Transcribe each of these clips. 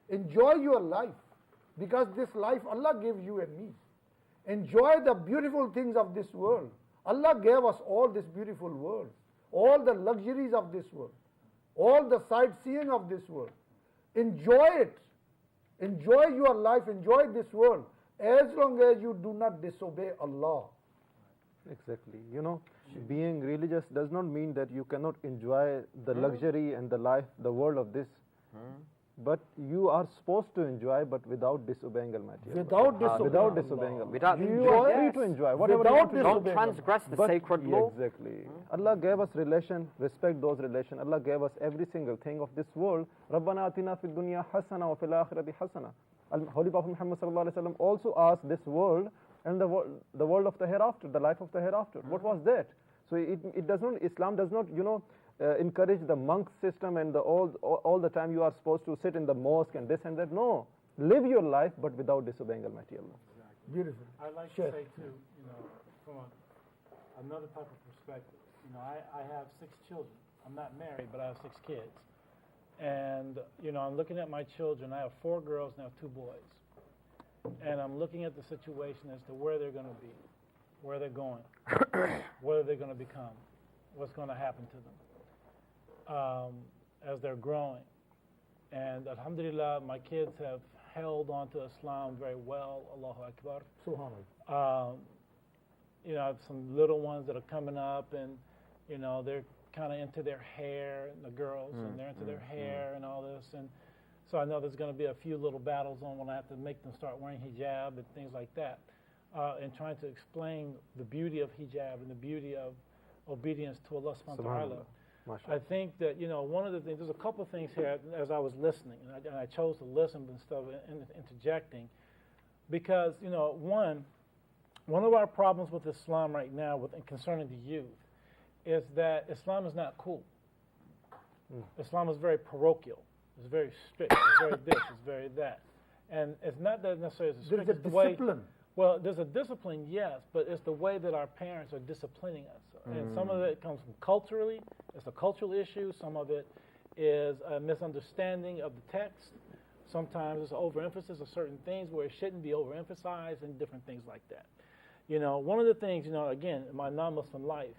Enjoy your life, because this life Allah gave you and me. Enjoy the beautiful things of this world. Allah gave us all this beautiful world, all the luxuries of this world, all the sightseeing of this world. Enjoy it. Enjoy your life, enjoy this world, as long as you do not disobey Allah. Exactly. You know, being religious does not mean that you cannot enjoy the luxury and the life, the world of this. But you are supposed to enjoy, but without disobeying Almighty Allah. Without disobeying Allah. Without You are free to enjoy whatever you want to Don't do. transgress the But sacred law. Exactly. Allah gave us relation, respect those relations. Allah gave us every single thing of this world. رَبَّنَا آتِنَا فِي الدُّنْيَا حَسَنَةً وَفِي الْآخِرَةِ حَسَنَةً. Holy Prophet Muhammad sallallahu alaihi wasallam also asked this world and the world of the hereafter, the life of the hereafter. What was that? So it does not, Islam does not, encourage the monk system and all the time you are supposed to sit in the mosque and this and that. No, live your life, but without disobeying Almighty Allah. Exactly. Beautiful. I'd like to say too, from another type of perspective. I have 6 children. I'm not married, but I have 6 kids. And I'm looking at my children. I have 4 girls and I have 2 boys. And I'm looking at the situation as to where they're going to be, where they're going, what are they going to become, what's going to happen to them as they're growing. And alhamdulillah, my kids have held on to Islam very well. Allahu Akbar. Subhanallah. I have some little ones that are coming up, and they're kind of into their hair, and the girls, and they're into their hair and all this. And so I know there's going to be a few little battles on when I have to make them start wearing hijab and things like that, and trying to explain the beauty of hijab and the beauty of obedience to Allah subhanahu wa ta'ala. I think that, one of the things, there's a couple of things here as I was listening, and I chose to listen instead of interjecting, because, one of our problems with Islam right now concerning the youth is that Islam is not cool. Islam is very parochial. It's very strict. It's very this. It's very that. And it's not that necessarily it's strict. There's a discipline. Well, there's a discipline, yes, but it's the way that our parents are disciplining us. And some of it comes from culturally. It's a cultural issue. Some of it is a misunderstanding of the text. Sometimes it's overemphasis of certain things where it shouldn't be overemphasized and different things like that. One of the things, again, in my non-Muslim life,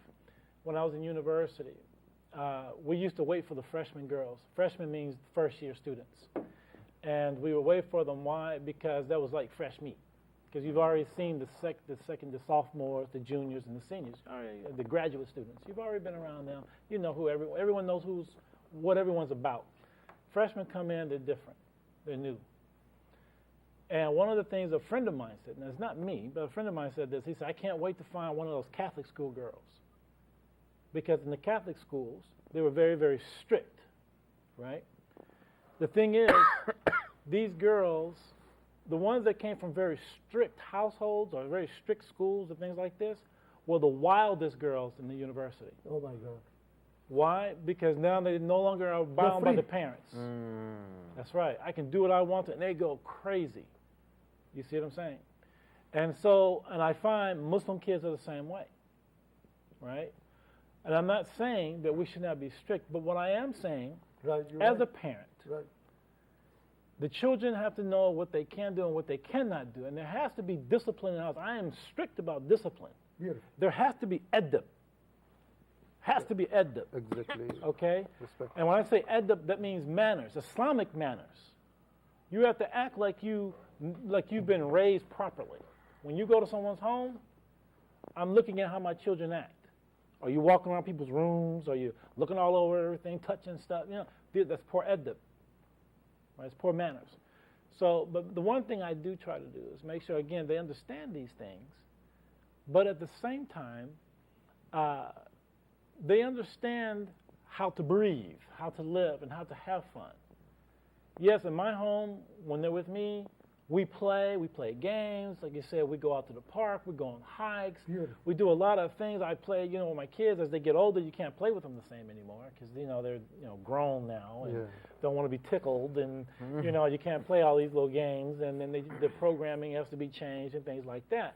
when I was in university, we used to wait for the freshman girls. Freshman means first-year students. And we would wait for them. Why? Because that was like fresh meat. Because you've already seen the sophomores, the juniors, and the seniors, the graduate students. You've already been around them. You know who everyone knows what everyone's about. Freshmen come in, they're different. They're new. And one of the things a friend of mine said, and it's not me, but a friend of mine said this. He said, I can't wait to find one of those Catholic school girls. Because in the Catholic schools, they were very, very strict, right? The thing is, these girls, the ones that came from very strict households or very strict schools and things like this, were the wildest girls in the university. Oh my God. Why? Because now they no longer are bound by the parents. That's right. I can do what I want to, and they go crazy. You see what I'm saying? And I find Muslim kids are the same way, right? And I'm not saying that we should not be strict, but what I am saying, as a parent, the children have to know what they can do and what they cannot do. And there has to be discipline in the house. I am strict about discipline. Beautiful. There has to be adab. Has to be adab. Exactly. Okay? Respect. And when I say adab, that means manners, Islamic manners. You have to act like you've been raised properly. When you go to someone's home, I'm looking at how my children act. Are you walking around people's rooms? Are you looking all over everything, touching stuff? That's poor adab. Right? It's poor manners. So, but the one thing I do try to do is make sure, again, they understand these things, but at the same time, they understand how to breathe, how to live, and how to have fun. Yes, in my home, when they're with me, we play games. Like you said, we go out to the park, we go on hikes. Beautiful. We do a lot of things. I play, with my kids. As they get older, you can't play with them the same anymore because, they're, grown now and don't want to be tickled. And, you can't play all these little games. And then the programming has to be changed and things like that.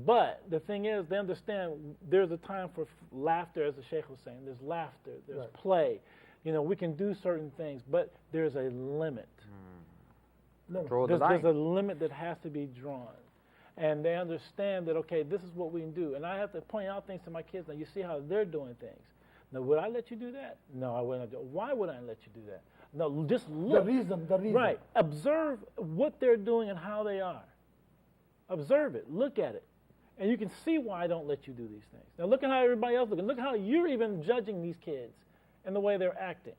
But the thing is, they understand there's a time for laughter, as the Sheikh was saying. There's laughter, there's play. We can do certain things, but there's a limit. Draw the line. There's a limit that has to be drawn. And they understand that, okay, this is what we can do. And I have to point out things to my kids. Now, you see how they're doing things. Now, would I let you do that? No, I wouldn't. Why would I let you do that? No, just look. The reason. Right. Observe what they're doing and how they are. Observe it. Look at it. And you can see why I don't let you do these things. Now, look at how everybody else is looking. Look how you're even judging these kids and the way they're acting.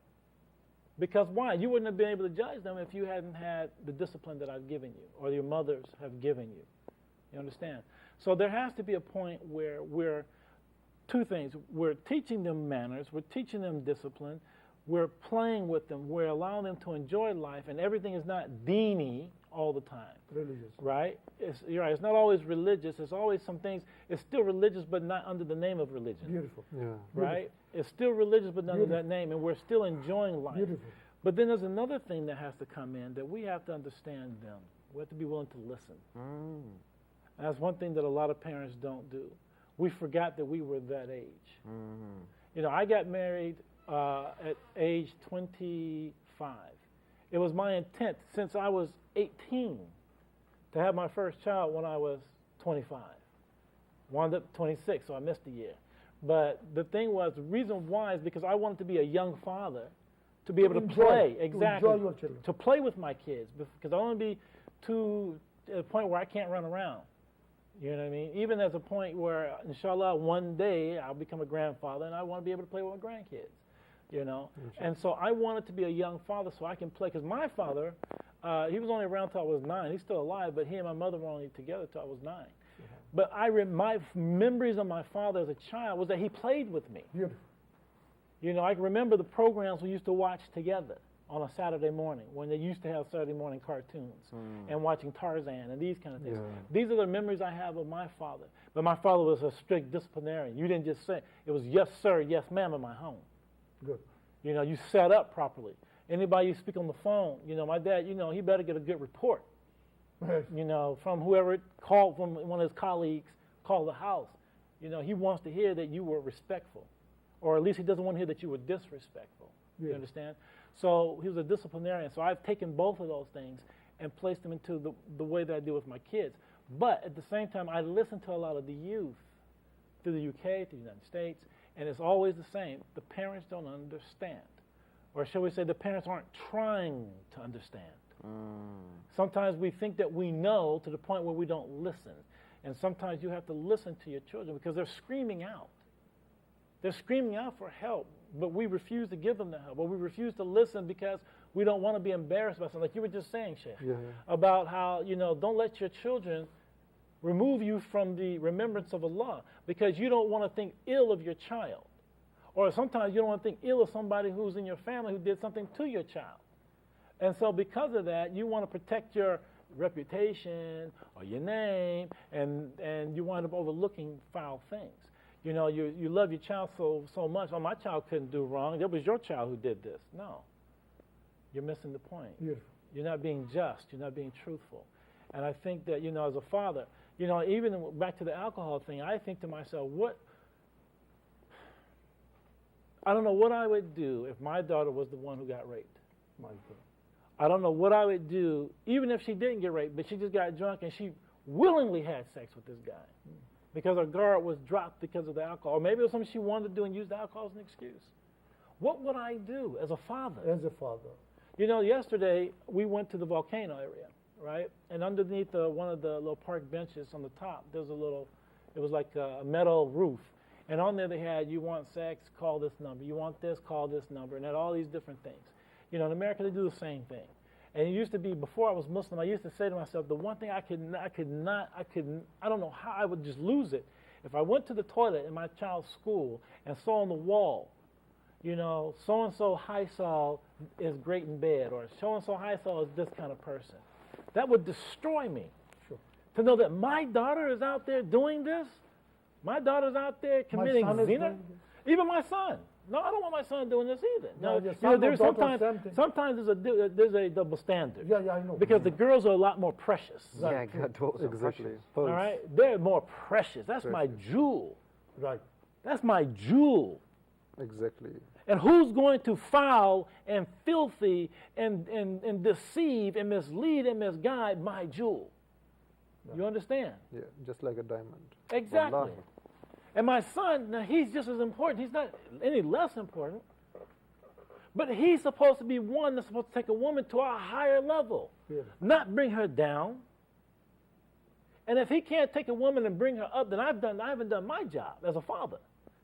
Because why? You wouldn't have been able to judge them if you hadn't had the discipline that I've given you or your mothers have given you. You understand? So there has to be a point where we're two things. We're teaching them manners. We're teaching them discipline. We're playing with them. We're allowing them to enjoy life, and everything is not dini all the time. Religious. Right? You're right. It's not always religious. It's always some things. It's still religious, but not under the name of religion. Beautiful. Yeah. Right? It's still religious, but not under that name, and we're still enjoying life. Beautiful. But then there's another thing that has to come in, that we have to understand them. We have to be willing to listen. And that's one thing that a lot of parents don't do. We forgot that we were that age. You know, I got married at age 25. It was my intent since I was 18 to have my first child when I was 25. Wound up 26, so I missed a year. But the thing was, the reason why is because I wanted to be a young father, to be able to play, exactly, to enjoy your children, to play with my kids, because I want to be to a point where I can't run around. You know what I mean? Even there's a point where, inshallah, one day I'll become a grandfather, and I want to be able to play with my grandkids. You know, and so I wanted to be a young father so I can play. Because my father, he was only around till I was 9. He's still alive, but he and my mother were only together till I was 9. But my memories of my father as a child was that he played with me. Beautiful. You know, I can remember the programs we used to watch together on a Saturday morning when they used to have Saturday morning cartoons and watching Tarzan and these kind of things. These are the memories I have of my father. But my father was a strict disciplinarian. You didn't just say, it was yes, sir, yes, ma'am in my home. Good. You know, you set up properly. Anybody you speak on the phone, you know, my dad, you know, he better get a good report. You know, from whoever called, from one of his colleagues called the house. You know, he wants to hear that you were respectful. Or at least he doesn't want to hear that you were disrespectful. You understand? So he was a disciplinarian. So I've taken both of those things and placed them into the way that I do with my kids. But at the same time, I listen to a lot of the youth through the UK, through the United States, and it's always the same. The parents don't understand. Or shall we say the parents aren't trying to understand. Sometimes we think that we know to the point where we don't listen. And sometimes you have to listen to your children because they're screaming out. They're screaming out for help, but we refuse to give them the help. Or we refuse to listen because we don't want to be embarrassed by something. Like you were just saying, Sheikh, about how, you know, don't let your children remove you from the remembrance of Allah because you don't want to think ill of your child. Or sometimes you don't want to think ill of somebody who's in your family who did something to your child. And so because of that, you want to protect your reputation or your name, and you wind up overlooking foul things. You know, you love your child so much. Oh, my child couldn't do wrong. It was your child who did this. No. You're missing the point. Beautiful. You're not being just. You're not being truthful. And I think that, you know, as a father, you know, even back to the alcohol thing, I think to myself, I don't know what I would do if my daughter was the one who got raped. My God. I don't know what I would do, even if she didn't get raped, but she just got drunk and she willingly had sex with this guy because her guard was dropped because of the alcohol. Or maybe it was something she wanted to do and used the alcohol as an excuse. What would I do as a father? As a father. You know, yesterday we went to the volcano area, right? And underneath one of the little park benches on the top, there's it was like a metal roof. And on there they had, you want sex, call this number. You want this, call this number. And it had all these different things. You know, in America they do the same thing. And it used to be, before I was Muslim, I used to say to myself, the one thing I don't know how I would just lose it. If I went to the toilet in my child's school and saw on the wall, you know, so-and-so Haisal is great in bed, or so-and-so Haisal is this kind of person, that would destroy me. Sure. To know that my daughter is out there doing this, my daughter's out there committing zina, even my son. No, I don't want my son doing this either. No, you know, there's sometimes there's a double standard. Yeah, I know. Because the girls are a lot more precious. Yeah, girls are precious. All right, they're more precious. That's my jewel. Right. That's my jewel. Exactly. And who's going to foul and filthy and deceive and mislead and misguide my jewel? You understand? Yeah, just like a diamond. Exactly. Wallahi. And my son, now he's just as important. He's not any less important. But he's supposed to be one that's supposed to take a woman to a higher level, not bring her down. And if he can't take a woman and bring her up, then I haven't done my job as a father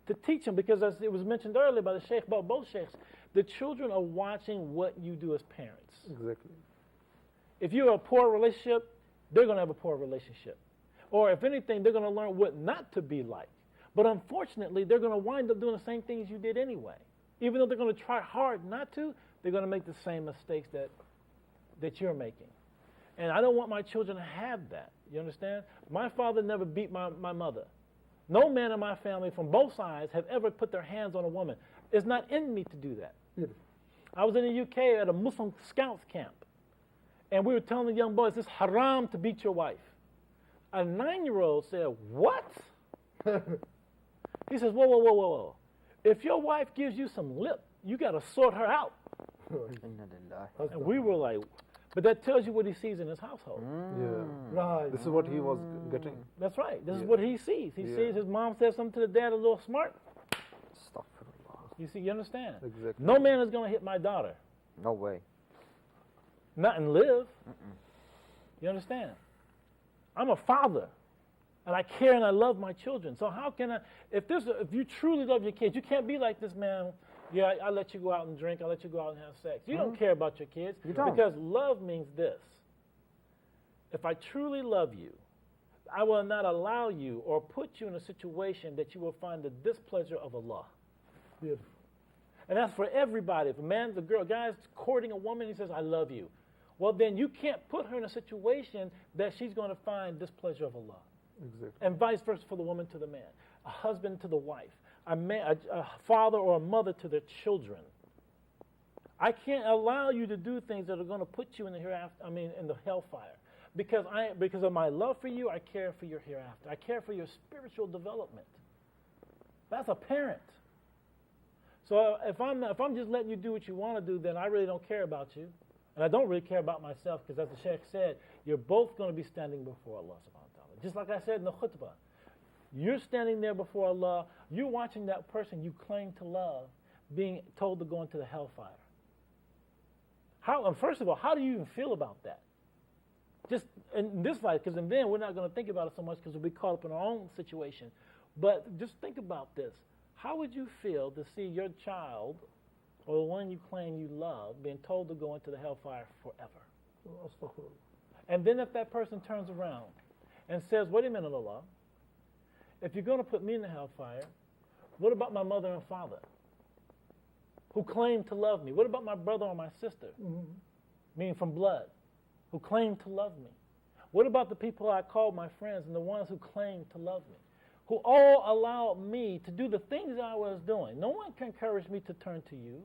to teach him, because as it was mentioned earlier by the sheikh, by both sheikhs, the children are watching what you do as parents. Exactly. If you're a poor relationship, they're going to have a poor relationship. Or if anything, they're going to learn what not to be like. But unfortunately, they're going to wind up doing the same things you did anyway. Even though they're going to try hard not to, they're going to make the same mistakes that you're making. And I don't want my children to have that. You understand? My father never beat my mother. No man in my family from both sides have ever put their hands on a woman. It's not in me to do that. I was in the UK at a Muslim scouts camp, and we were telling the young boys, it's haram to beat your wife. A 9-year-old said, what? He says, whoa. If your wife gives you some lip, you got to sort her out. And we were like, but that tells you what he sees in his household. Yeah. Right. This is what he was getting. That's right. This is what he sees. He sees his mom says something to the dad a little smart. You see, you understand? Exactly. No man is going to hit my daughter. No way. Not and live. You understand? I'm a father, and I care and I love my children. So how can I, if you truly love your kids, you can't be like this man. Yeah, I let you go out and drink. I let you go out and have sex. You don't care about your kids. You don't. Because love means this. If I truly love you, I will not allow you or put you in a situation that you will find the displeasure of Allah. Beautiful. And that's for everybody. If a man, the girl, a guy's courting a woman, he says, I love you. Well, then you can't put her in a situation that she's going to find displeasure of Allah. Exactly. And vice versa for the woman to the man, a husband to the wife, a father or a mother to their children. I can't allow you to do things that are going to put you in the hereafter. In the hellfire, because of my love for you. I care for your hereafter. I care for your spiritual development. That's a parent. So if I'm just letting you do what you want to do, then I really don't care about you, and I don't really care about myself, because as the Sheikh said, you're both going to be standing before Allah subhanahu wa ta'ala. Just like I said in the khutbah. You're standing there before Allah, you're watching that person you claim to love being told to go into the hellfire. And first of all, how do you even feel about that? Just in this life, because then we're not going to think about it so much because we'll be caught up in our own situation. But just think about this. How would you feel to see your child, or the one you claim you love, being told to go into the hellfire forever? And then if that person turns around and says, wait a minute, Allah, if you're going to put me in the hellfire, what about my mother and father who claim to love me? What about my brother or my sister, meaning from blood, who claim to love me? What about the people I call my friends and the ones who claim to love me, who all allowed me to do the things I was doing? No one can encourage me to turn to you.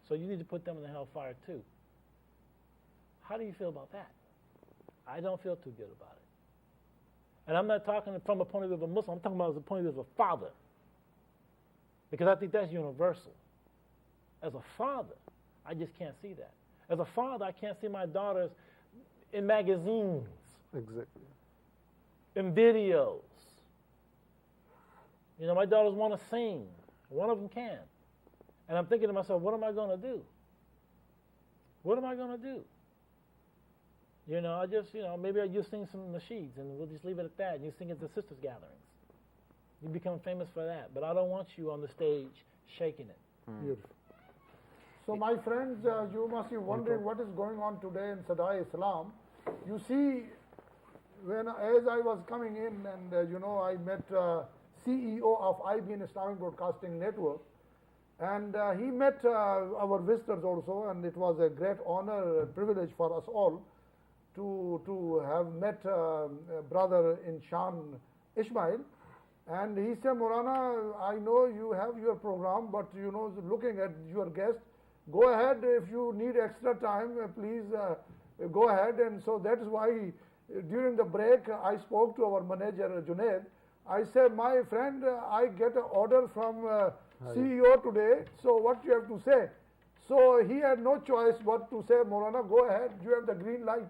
So you need to put them in the hellfire too. How do you feel about that? I don't feel too good about it. And I'm not talking from a point of view of a Muslim. I'm talking about as a point of view of a father. Because I think that's universal. As a father, I just can't see that. As a father, I can't see my daughters in magazines, Exactly. in videos. You know, my daughters want to sing. One of them can. And I'm thinking to myself, what am I going to do? What am I going to do? You know, maybe I just sing some nasheeds and we'll just leave it at that. And you sing at the sisters' gatherings. You become famous for that. But I don't want you on the stage shaking it. Beautiful. So my friends, you must be wondering what is going on today in Sadai Islam. You see, as I was coming in and I met CEO of IBN Islamic Broadcasting Network, and he met our visitors also, and it was a great honor and privilege for us all to have met brother in Shan Ismail. And he said, Moulana, I know you have your program, but looking at your guest, go ahead. If you need extra time, please go ahead. And so that is why during the break I spoke to our manager Junaid. I said, my friend, I get an order from CEO today, so what you have to say? So he had no choice but to say, Moulana, go ahead, you have the green light.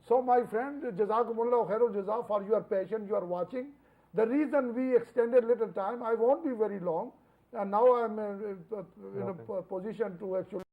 So my friend, Jazakumullah khairul jaza for your patience, you are watching. The reason we extended little time, I won't be very long, and now I'm in a position to actually